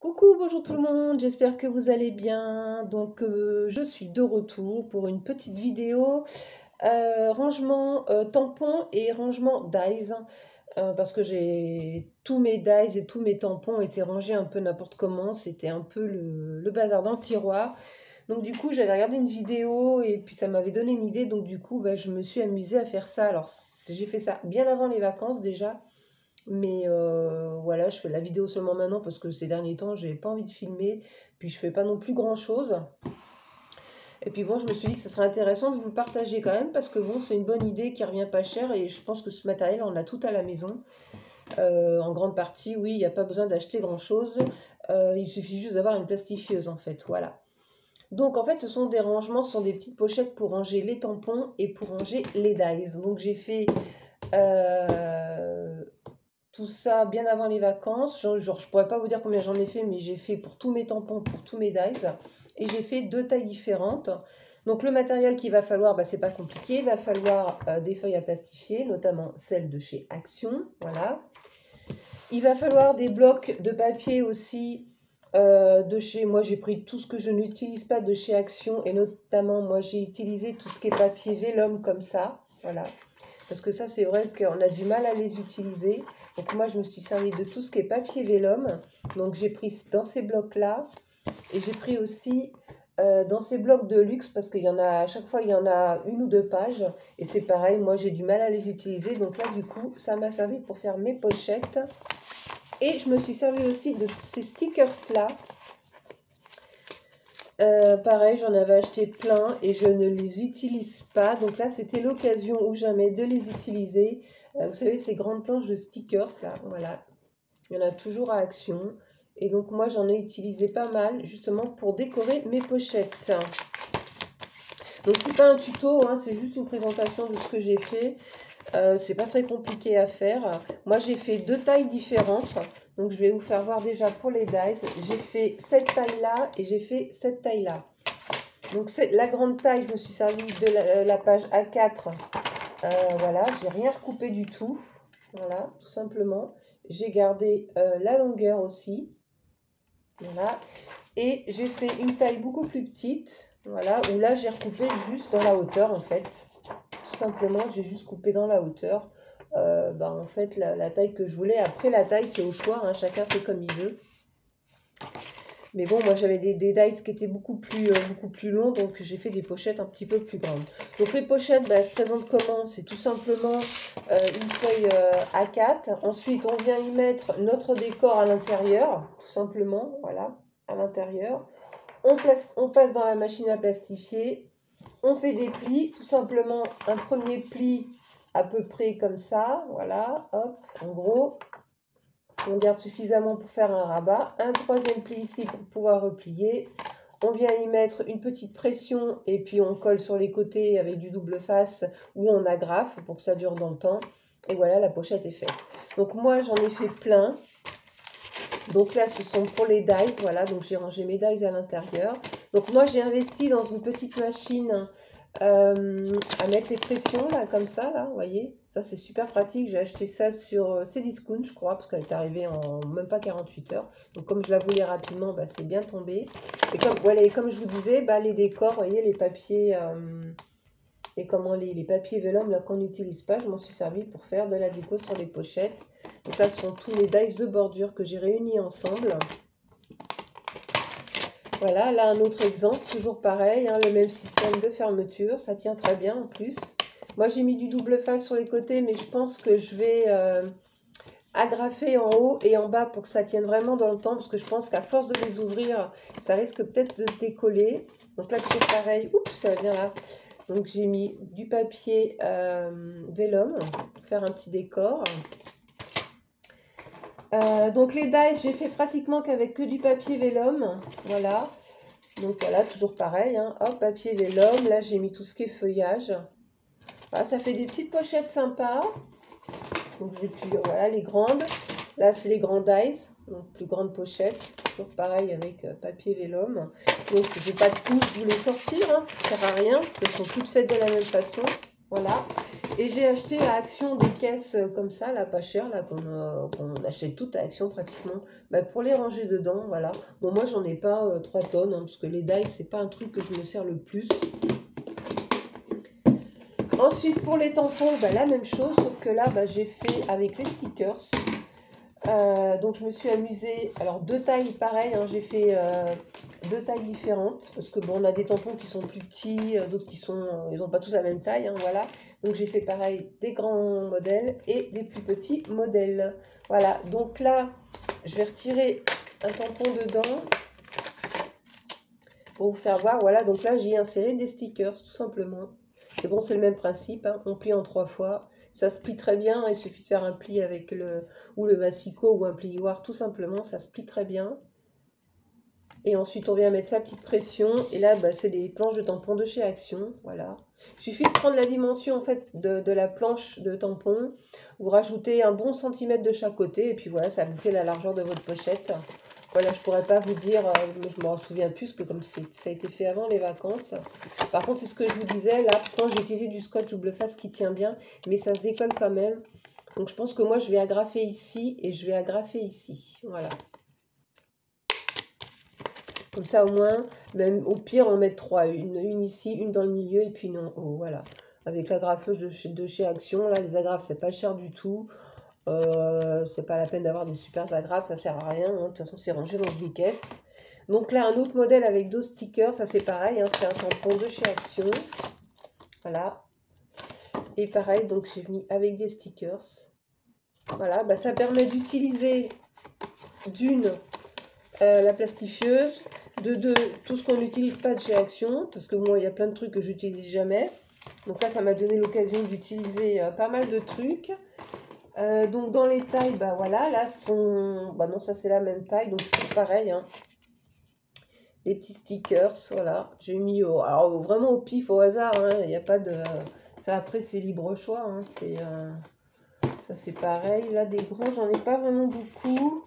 Coucou, bonjour tout le monde, j'espère que vous allez bien. Donc, je suis de retour pour une petite vidéo rangement tampons et rangement dies. Parce que j'ai tous mes dies et tous mes tampons étaient rangés un peu n'importe comment. C'était un peu le bazar dans le tiroir. Donc, du coup, j'avais regardé une vidéo et puis ça m'avait donné une idée. Donc, du coup, bah, je me suis amusée à faire ça. Alors, j'ai fait ça bien avant les vacances déjà. Mais voilà, je fais la vidéo seulement maintenant parce que ces derniers temps, j'ai pas envie de filmer. Puis je fais pas non plus grand-chose. Et puis bon, je me suis dit que ce serait intéressant de vous le partager quand même parce que bon, c'est une bonne idée qui revient pas cher et je pense que ce matériel, on a tout à la maison. En grande partie, oui, il n'y a pas besoin d'acheter grand-chose. Il suffit juste d'avoir une plastifieuse en fait, voilà. Donc en fait, ce sont des rangements, ce sont des petites pochettes pour ranger les tampons et pour ranger les dies. Donc j'ai fait euh, tout ça bien avant les vacances. Genre, je pourrais pas vous dire combien j'en ai fait, mais j'ai fait pour tous mes tampons, pour tous mes dies. Et j'ai fait deux tailles différentes. Donc le matériel qu'il va falloir, bah, c'est pas compliqué. Il va falloir des feuilles à plastifier, notamment celles de chez Action. Voilà. Il va falloir des blocs de papier aussi de chez... Moi, j'ai pris tout ce que je n'utilise pas de chez Action. Et notamment, moi, j'ai utilisé tout ce qui est papier vélum comme ça. Voilà. Parce que ça, c'est vrai qu'on a du mal à les utiliser. Donc moi, je me suis servi de tout ce qui est papier vélum. Donc j'ai pris dans ces blocs-là. Et j'ai pris aussi dans ces blocs de luxe, parce qu'il y en a, à chaque fois, il y en a une ou deux pages. Et c'est pareil, moi, j'ai du mal à les utiliser. Donc là, du coup, ça m'a servi pour faire mes pochettes. Et je me suis servi aussi de ces stickers-là. Pareil, j'en avais acheté plein et je ne les utilise pas. Donc là, c'était l'occasion ou jamais de les utiliser. Vous savez, ces grandes planches de stickers, là, voilà. Il y en a toujours à Action. Et donc moi, j'en ai utilisé pas mal, justement, pour décorer mes pochettes. Donc c'est pas un tuto, hein, c'est juste une présentation de ce que j'ai fait. C'est pas très compliqué à faire. Moi, j'ai fait deux tailles différentes. Donc, je vais vous faire voir déjà pour les dies. J'ai fait cette taille-là et j'ai fait cette taille-là. Donc, c'est la grande taille, je me suis servi de la page A4. Voilà, j'ai rien recoupé du tout. Voilà, tout simplement. J'ai gardé la longueur aussi. Voilà. Et j'ai fait une taille beaucoup plus petite. Voilà, où là, j'ai recoupé juste dans la hauteur, en fait. Tout simplement, j'ai juste coupé dans la hauteur. En fait, la taille que je voulais. Après, la taille, c'est au choix. Hein, chacun fait comme il veut. Mais bon, moi, j'avais des dies qui étaient beaucoup plus longs. Donc, j'ai fait des pochettes un petit peu plus grandes. Donc, les pochettes, elles se présentent comment? C'est tout simplement une feuille A4. Ensuite, on vient y mettre notre décor à l'intérieur. Tout simplement, voilà, à l'intérieur. On passe dans la machine à plastifier. On fait des plis, tout simplement un premier pli à peu près comme ça, voilà, hop, en gros. On garde suffisamment pour faire un rabat. Un troisième pli ici pour pouvoir replier. On vient y mettre une petite pression et puis on colle sur les côtés avec du double face ou on agrafe pour que ça dure dans le temps. Et voilà, la pochette est faite. Donc moi, j'en ai fait plein. Donc là, ce sont pour les dies, voilà, donc j'ai rangé mes dies à l'intérieur. Donc moi, j'ai investi dans une petite machine à mettre les pressions, là, comme ça, là, vous voyez. Ça, c'est super pratique. J'ai acheté ça sur Cdiscount, je crois, parce qu'elle est arrivée en même pas 48 heures. Donc comme je la voulais rapidement, bah, c'est bien tombé. Et comme, voilà, et comme je vous disais, bah, les décors, vous voyez, les papiers... et comment les papiers vélum là qu'on n'utilise pas, je m'en suis servi pour faire de la déco sur les pochettes. Donc là, ce sont tous les dies de bordure que j'ai réunis ensemble. Voilà, là un autre exemple, toujours pareil, hein, le même système de fermeture, ça tient très bien en plus. Moi j'ai mis du double face sur les côtés, mais je pense que je vais agrafer en haut et en bas pour que ça tienne vraiment dans le temps, parce que je pense qu'à force de les ouvrir, ça risque peut-être de se décoller. Donc là toujours pareil, oups, ça vient là. Donc j'ai mis du papier vélum pour faire un petit décor. Donc les dies, j'ai fait pratiquement qu'avec que du papier vélum. Voilà. Donc voilà, toujours pareil. Hein. Hop, papier vélum. Là, j'ai mis tout ce qui est feuillage. Voilà, ça fait des petites pochettes sympas. Donc j'ai pu, voilà, les grandes. Là, c'est les grands dies. Donc plus grande pochette. Toujours pareil avec papier vélum. Donc je ne vais pas tous vous les sortir. Hein, ça ne sert à rien parce qu'elles sont toutes faites de la même façon. Voilà. Et j'ai acheté à Action des caisses comme ça, là, pas cher, là, qu'on achète toutes à Action pratiquement, bah, pour les ranger dedans, voilà. Bon, moi, j'en ai pas 3 tonnes, hein, parce que les die, c'est pas un truc que je me sers le plus. Ensuite, pour les tampons, bah, la même chose, sauf que là, bah, j'ai fait avec les stickers. Donc, je me suis amusée. Alors, 2 tailles pareilles, hein, j'ai fait 2 tailles différentes. Parce que, bon, on a des tampons qui sont plus petits, d'autres qui sont. Ils n'ont pas tous la même taille, hein, voilà. Donc, j'ai fait pareil des grands modèles et des plus petits modèles. Voilà. Donc, là, je vais retirer un tampon dedans pour vous faire voir. Voilà. Donc, là, j'ai inséré des stickers, tout simplement. Et bon, c'est le même principe, hein. On plie en 3 fois. Ça se plie très bien. Il suffit de faire un pli avec le massicot ou un plioir, tout simplement. Ça se plie très bien. Et ensuite, on vient mettre sa petite pression. Et là, bah, c'est des planches de tampons de chez Action. Voilà. Il suffit de prendre la dimension en fait de la planche de tampon. Vous rajoutez un bon centimètre de chaque côté. Et puis voilà, ça vous fait la largeur de votre pochette. Voilà, je pourrais pas vous dire, je m'en souviens plus, que comme ça a été fait avant les vacances. Par contre, c'est ce que je vous disais, là, pourtant j'ai utilisé du scotch double face qui tient bien, mais ça se décolle quand même. Donc je pense que moi je vais agrafer ici et je vais agrafer ici. Voilà. Comme ça au moins, même au pire on met 3, une ici, une dans le milieu et puis une en haut. Voilà. Avec l'agrafeuse de chez Action, là les agrafes c'est pas cher du tout. C'est pas la peine d'avoir des super agrafes, ça sert à rien, hein. De toute façon c'est rangé dans une caisse. Donc là un autre modèle avec 2 stickers, ça c'est pareil, hein, c'est un tampon de chez Action. Voilà. Et pareil, donc j'ai mis avec des stickers. Voilà, bah, ça permet d'utiliser d'une la plastifieuse, de deux tout ce qu'on n'utilise pas de chez Action, parce que moi il y a plein de trucs que j'utilise jamais. Donc là ça m'a donné l'occasion d'utiliser pas mal de trucs. Donc dans les tailles, bah voilà, là sont. Bah non, ça c'est la même taille, donc c'est pareil, hein. Les petits stickers, voilà. J'ai mis alors vraiment au pif, au hasard, hein. Il n'y a pas de. Ça après c'est libre choix, hein. Ça c'est pareil. Là des grands, j'en ai pas vraiment beaucoup.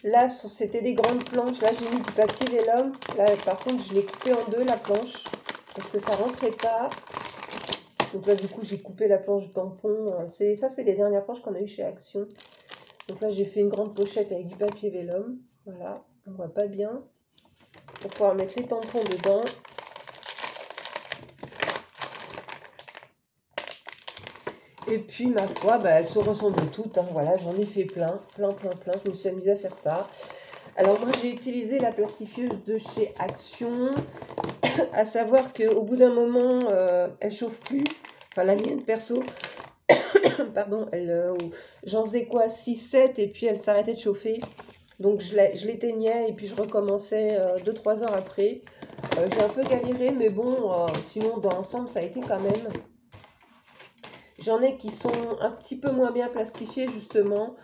Là c'était des grandes planches. Là j'ai mis du papier vélum. Là par contre je l'ai coupé en deux la planche. Parce que ça rentrait pas. Donc là, du coup, j'ai coupé la planche de tampon. Ça, c'est les dernières planches qu'on a eues chez Action. Donc là, j'ai fait une grande pochette avec du papier vélum. Voilà, on voit pas bien. Pour pouvoir mettre les tampons dedans. Et puis, ma foi, bah, elles se ressemblent toutes, hein. Voilà, j'en ai fait plein. Je me suis amusée à faire ça. Alors, moi, j'ai utilisé la plastifieuse de chez Action. À savoir qu'au bout d'un moment, elle chauffe plus. Enfin, la mienne, perso. Pardon, j'en faisais quoi 6-7 et puis elle s'arrêtait de chauffer. Donc je l'éteignais et puis je recommençais 2-3 heures après. J'ai un peu galéré, mais bon, sinon dans l'ensemble ça a été quand même. J'en ai qui sont un petit peu moins bien plastifiées justement.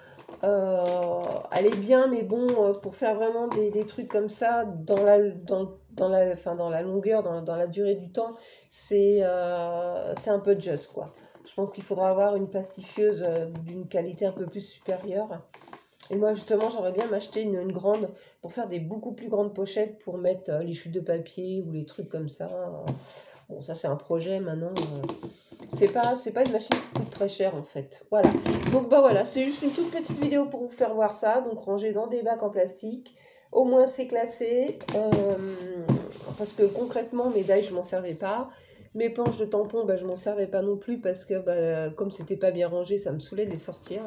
Elle est bien, mais bon, pour faire vraiment des trucs comme ça, dans la longueur, dans la durée du temps, c'est un peu juste, quoi. Je pense qu'il faudra avoir une plastifieuse d'une qualité un peu plus supérieure. Et moi, justement, j'aimerais bien m'acheter une grande pour faire des beaucoup plus grandes pochettes pour mettre les chutes de papier ou les trucs comme ça. Bon, ça, c'est un projet maintenant. C'est pas une machine qui coûte très cher en fait. Voilà. Donc bah voilà, c'est juste une toute petite vidéo pour vous faire voir ça. Donc rangé dans des bacs en plastique. Au moins c'est classé. Parce que concrètement, mes die, je m'en servais pas. Mes planches de tampons, bah, je m'en servais pas non plus parce que bah, comme c'était pas bien rangé, ça me saoulait de les sortir.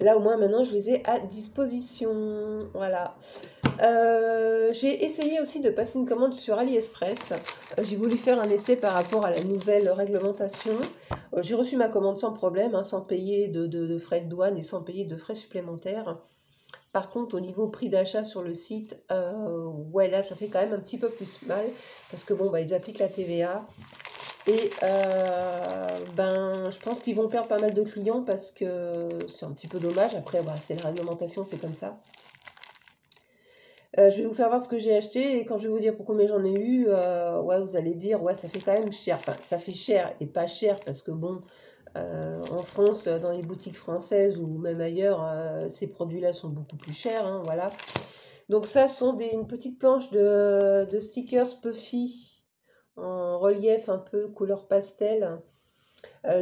Là au moins maintenant je les ai à disposition. Voilà. J'ai essayé aussi de passer une commande sur AliExpress. J'ai voulu faire un essai par rapport à la nouvelle réglementation. J'ai reçu ma commande sans problème, hein, sans payer de frais de douane et sans payer de frais supplémentaires. Par contre, au niveau prix d'achat sur le site, ouais, là, ça fait quand même un petit peu plus mal. Parce que bon, bah, ils appliquent la TVA. Et ben, je pense qu'ils vont perdre pas mal de clients parce que c'est un petit peu dommage. Après, bah, c'est la réglementation, c'est comme ça. Je vais vous faire voir ce que j'ai acheté et quand je vais vous dire pour combien j'en ai eu, ouais, vous allez dire, ouais, ça fait quand même cher. Enfin, ça fait cher et pas cher parce que bon, en France, dans les boutiques françaises ou même ailleurs, ces produits-là sont beaucoup plus chers, hein, voilà. Donc ça sont une petite planche de stickers Puffy en relief un peu couleur pastel.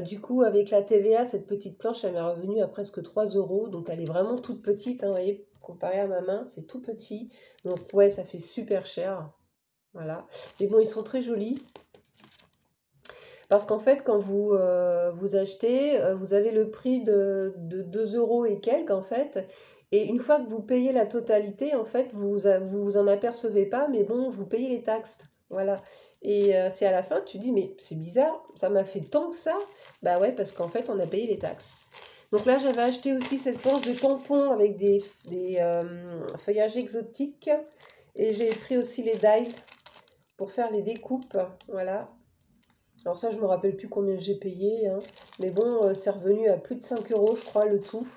Du coup, avec la TVA, cette petite planche, elle m'est revenue à presque 3 €. Donc, elle est vraiment toute petite, hein, vous voyez, comparé à ma main, c'est tout petit. Donc, ouais, ça fait super cher. Voilà. Mais bon, ils sont très jolis. Parce qu'en fait, quand vous achetez, vous avez le prix de 2 € et quelques, en fait. Et une fois que vous payez la totalité, en fait, vous en apercevez pas, mais bon, vous payez les taxes. Voilà. Et c'est à la fin, tu dis, mais c'est bizarre, ça m'a fait tant que ça. Bah ouais, parce qu'en fait, on a payé les taxes. Donc là, j'avais acheté aussi cette planche de tampons avec des feuillages exotiques. Et j'ai pris aussi les dies pour faire les découpes. Voilà. Alors ça, je me rappelle plus combien j'ai payé, hein. Mais bon, c'est revenu à plus de 5 € je crois, le tout.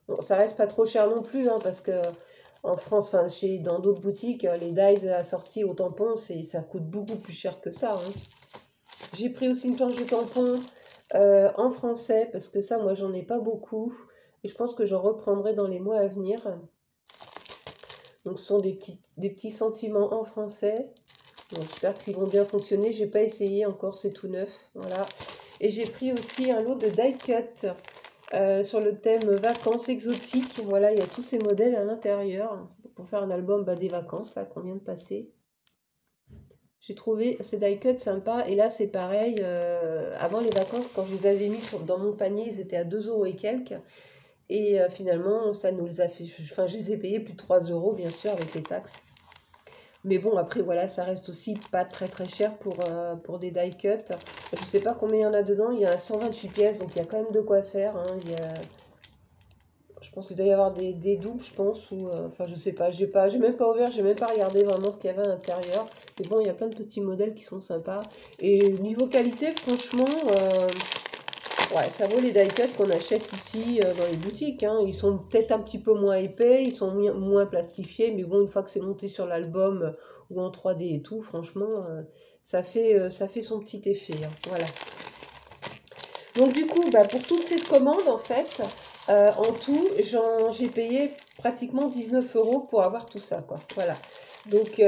Bon, ça reste pas trop cher non plus, hein, parce que en France, enfin, dans d'autres boutiques, les dies assortis au tampon, ça coûte beaucoup plus cher que ça, hein. J'ai pris aussi une planche de tampon en français, parce que ça, moi, j'en ai pas beaucoup. Et je pense que j'en reprendrai dans les mois à venir. Donc, ce sont des petits sentiments en français. Bon, j'espère qu'ils vont bien fonctionner. J'ai pas essayé encore, c'est tout neuf. Voilà. Et j'ai pris aussi un lot de die cut sur le thème vacances exotiques. Voilà, il y a tous ces modèles à l'intérieur pour faire un album des vacances là qu'on vient de passer. J'ai trouvé ces die cuts sympas. Et là, c'est pareil. Avant les vacances, quand je les avais mis dans mon panier, ils étaient à 2 € et quelques. Et finalement, ça nous les a fait. Enfin, je les ai payés plus de 3 € bien sûr, avec les taxes. Mais bon, après, voilà, ça reste aussi pas très cher pour des die cuts. Je sais pas combien il y en a dedans. Il y a 128 pièces, donc il y a quand même de quoi faire, hein. Je pense qu'il doit y avoir des doubles, je pense. Ou, enfin, je sais pas. J'ai même pas ouvert, j'ai même pas regardé vraiment ce qu'il y avait à l'intérieur. Mais bon, il y a plein de petits modèles qui sont sympas. Et niveau qualité, franchement, ouais, ça vaut les die cuts qu'on achète ici dans les boutiques, hein. Ils sont peut-être un petit peu moins épais, ils sont moins plastifiés, mais bon, une fois que c'est monté sur l'album ou en 3D et tout, franchement, ça fait son petit effet, hein. Voilà. Donc du coup, pour toutes ces commandes, en fait, en tout, j'ai payé pratiquement 19 € pour avoir tout ça, quoi. Voilà. Donc,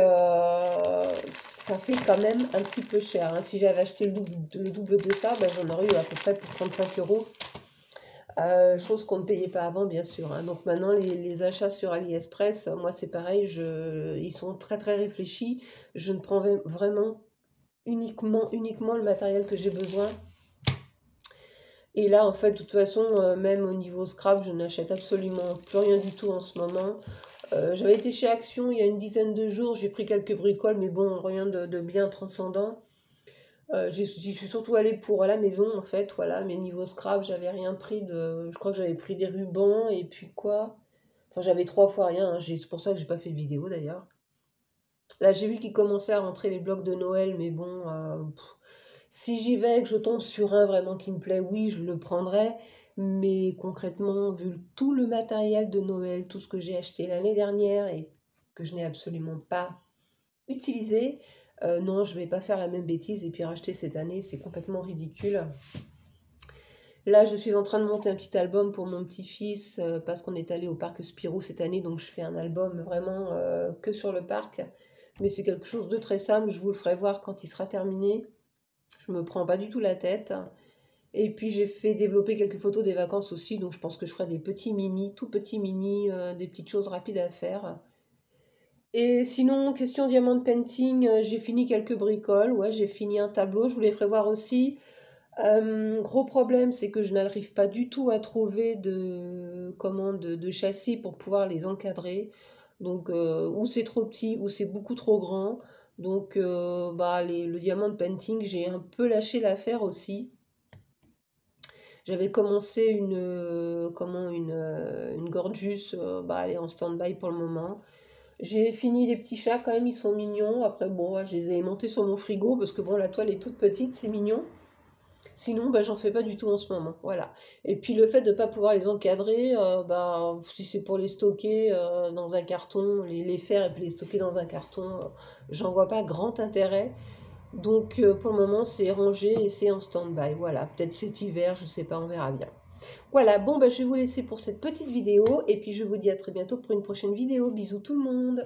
ça fait quand même un petit peu cher, hein. Si j'avais acheté le double de ça, j'en aurais eu à peu près pour 35 €. Chose qu'on ne payait pas avant, bien sûr, hein. Donc maintenant, les achats sur AliExpress, moi, c'est pareil, ils sont très réfléchis. Je ne prends vraiment uniquement le matériel que j'ai besoin. Et là, en fait, de toute façon, même au niveau scrap, je n'achète absolument plus rien du tout en ce moment. J'avais été chez Action il y a une dizaine de jours, j'ai pris quelques bricoles, mais bon, rien de bien transcendant. J'y suis surtout allée pour la maison, en fait, voilà. Mais niveau scrap, j'avais rien pris je crois que j'avais pris des rubans, et puis quoi? Enfin, j'avais 3 fois rien, hein. C'est pour ça que j'ai pas fait de vidéo, d'ailleurs. Là, j'ai vu qu'il commençait à rentrer les blocs de Noël, mais bon, si j'y vais, que je tombe sur un vraiment qui me plaît, oui, je le prendrai. Mais concrètement, vu tout le matériel de Noël, tout ce que j'ai acheté l'année dernière et que je n'ai absolument pas utilisé, non, je ne vais pas faire la même bêtise et puis racheter cette année, c'est complètement ridicule. Là, je suis en train de monter un petit album pour mon petit-fils parce qu'on est allé au parc Spirou cette année, donc je fais un album vraiment que sur le parc. Mais c'est quelque chose de très simple, je vous le ferai voir quand il sera terminé. Je me prends pas du tout la tête. Et puis j'ai fait développer quelques photos des vacances aussi, donc je pense que je ferai des petits mini, tout petits mini, des petites choses rapides à faire. Et sinon, question diamond painting, j'ai fini quelques bricoles, ouais, j'ai fini un tableau, je vous les ferai voir aussi. Gros problème, c'est que je n'arrive pas du tout à trouver de châssis pour pouvoir les encadrer. Donc, ou c'est trop petit, ou c'est beaucoup trop grand. Donc, le diamond painting, j'ai un peu lâché l'affaire aussi. J'avais commencé une Gorgeous, elle est en stand-by pour le moment. J'ai fini les petits chats, quand même, ils sont mignons. Après, bon, ouais, je les ai montés sur mon frigo, parce que bon, la toile est toute petite, c'est mignon. Sinon, j'en fais pas du tout en ce moment, voilà. Et puis le fait de ne pas pouvoir les encadrer, si c'est pour les stocker dans un carton, les faire et puis les stocker dans un carton, j'en vois pas grand intérêt. Donc pour le moment, c'est rangé et c'est en stand-by. Voilà, peut-être cet hiver, je sais pas, on verra bien. Voilà, bon, je vais vous laisser pour cette petite vidéo et puis je vous dis à très bientôt pour une prochaine vidéo. Bisous tout le monde!